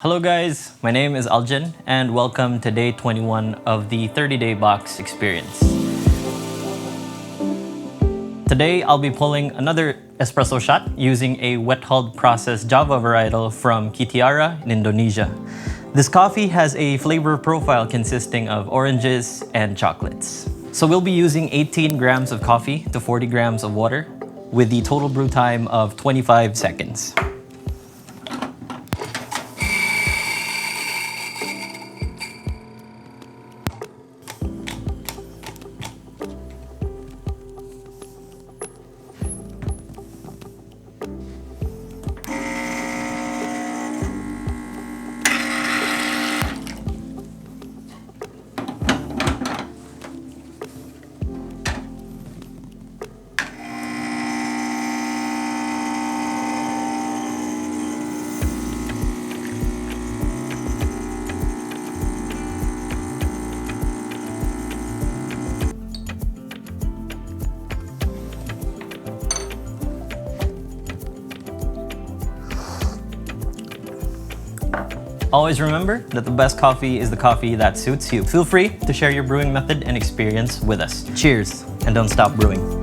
Hello guys, my name is Aljen and welcome to day 21 of the 30-day box experience. Today I'll be pulling another espresso shot using a wet hulled processed Java varietal from Ketiara in Indonesia. This coffee has a flavor profile consisting of oranges and chocolates. So we'll be using 18 grams of coffee to 40 grams of water with the total brew time of 25 seconds. Always remember that the best coffee is the coffee that suits you. Feel free to share your brewing method and experience with us. Cheers, and don't stop brewing.